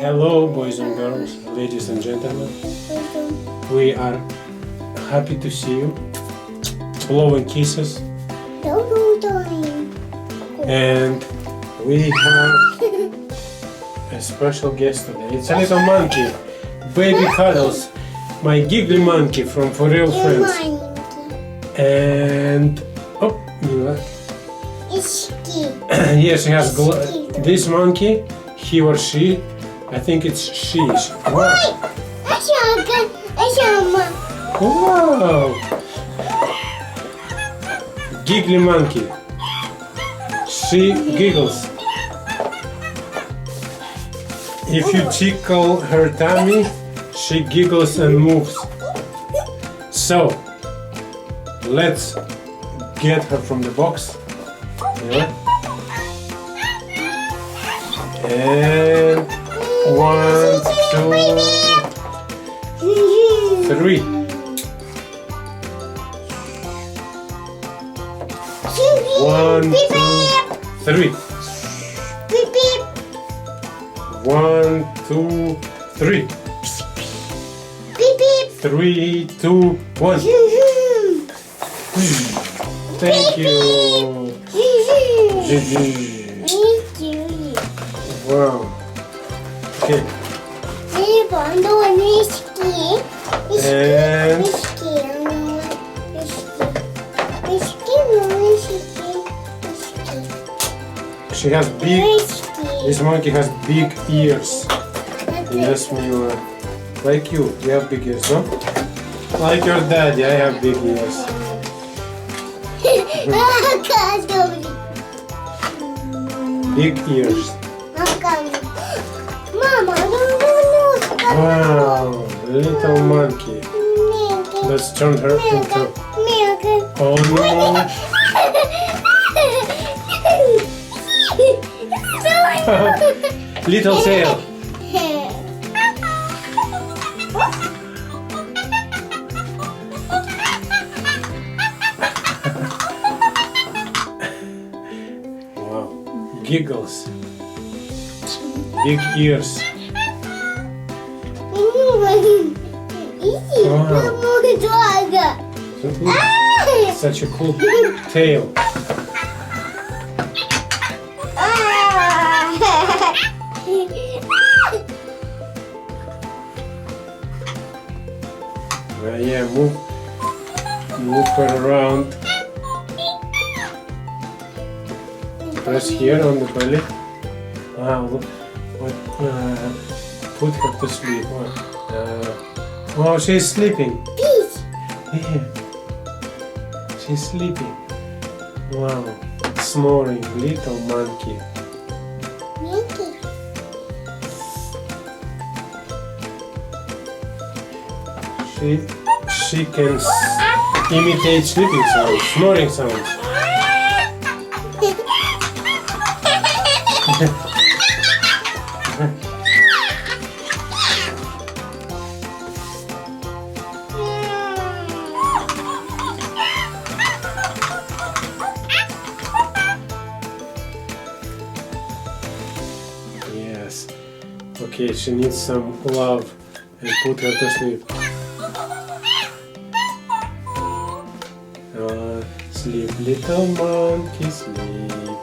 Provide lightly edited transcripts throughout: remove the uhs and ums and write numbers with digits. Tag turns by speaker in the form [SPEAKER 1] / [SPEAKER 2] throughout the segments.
[SPEAKER 1] Hello, boys and girls, ladies and gentlemen. We are happy to see you. Blowing kisses. And we have a special guest today. It's a little monkey, Baby Cuddles, my giggly monkey from Furreal friends. And oh, Mila. Yes, she has this monkey, he or she. I think it's she. Wow. Wow. Giggly monkey. She giggles. If you tickle her tummy, she giggles and moves. So, let's get her from the box. Yeah. And 1, 2, 3. 1, 2, 3. 1, 2, 3. 3, 2, 1. Thank you. Wow. Okay. And she has big. This monkey has big ears. Yes, Mila. Like you have big ears, no? Like your daddy, I have big ears. Big ears. Wow, little monkey. Let's turn her into. Oh no! Little tail. Wow, giggles. Big ears. Wow. Such a cool tail. Yeah, move her around. Press here on the belly. Wow, look. Put her to sleep. Oh, she's sleeping. Yeah. She's sleeping. Wow. Snoring, little monkey. She can imitate sleeping sounds, snoring sounds. Yes. Okay, she needs some love and put her to sleep. Sleep, little monkey, sleep.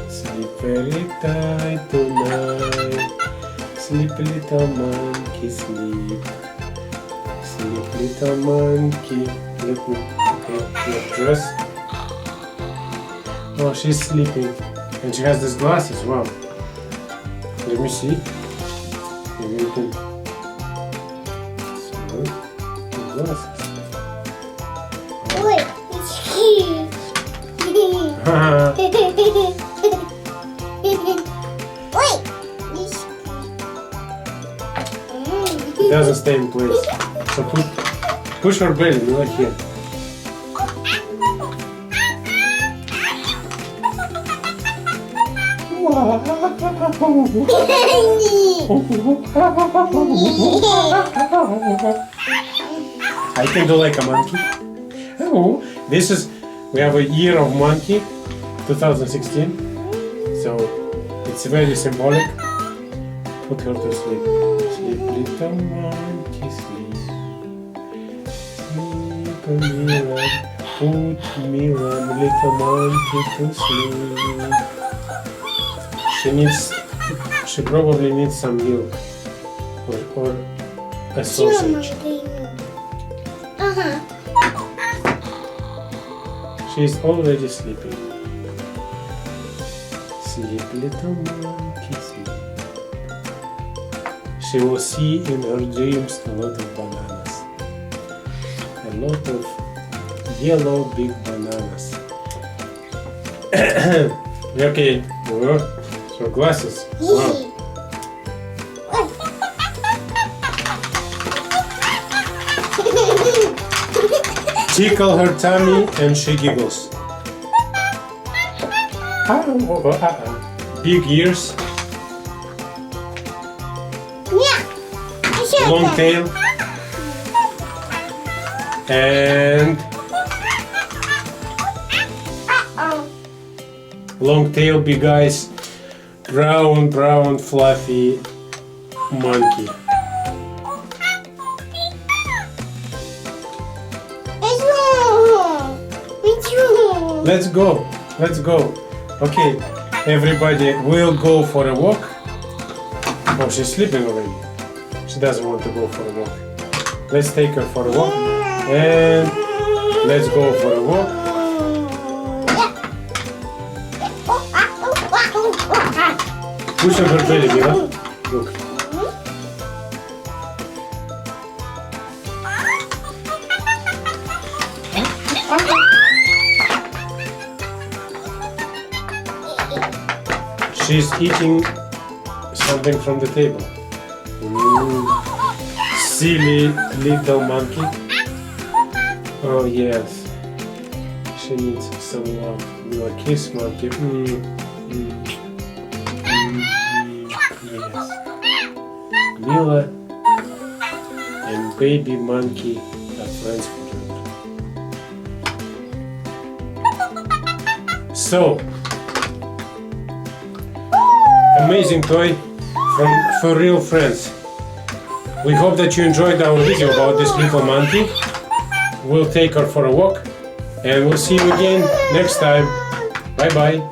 [SPEAKER 1] Sleep very tight tonight. Sleep, little monkey, sleep. Sleep, little monkey. Let me, okay, your dress. Oh, she's sleeping. And she has these glasses, wow. Let me see. Maybe you can. So, glasses. It doesn't stay in place. So push her belly, Mila, here. I can do like a monkey. Oh, this is, we have a year of monkey, 2016. So it's very symbolic. Put her to sleep. Sleep, little monkey, sleep. Sleep, Mila. Put Mila, little monkey, to sleep. She probably needs some milk or a sausage. She's already sleeping. Sleep, little monkey, sleep. She will see in her dreams a lot of bananas. A lot of yellow big bananas. Okay, so glasses. Wow. Tickle her tummy and she giggles. Big ears. Long tail. And long tail, big eyes. Brown, fluffy monkey. Let's go. Okay, everybody will go for a walk. Oh, she's sleeping already. She doesn't want to go for a walk. Let's take her for a walk. And let's go for a walk. Push on her belly, Mila. Look. She's eating something from the table. Silly little monkey. Oh yes. She needs some love. Mila, kiss monkey. Yes. Mila and baby monkey are friends forever. So, amazing toy from Furreal friends. We hope that you enjoyed our video about this little monkey. We'll take her for a walk and we'll see you again next time. Bye bye.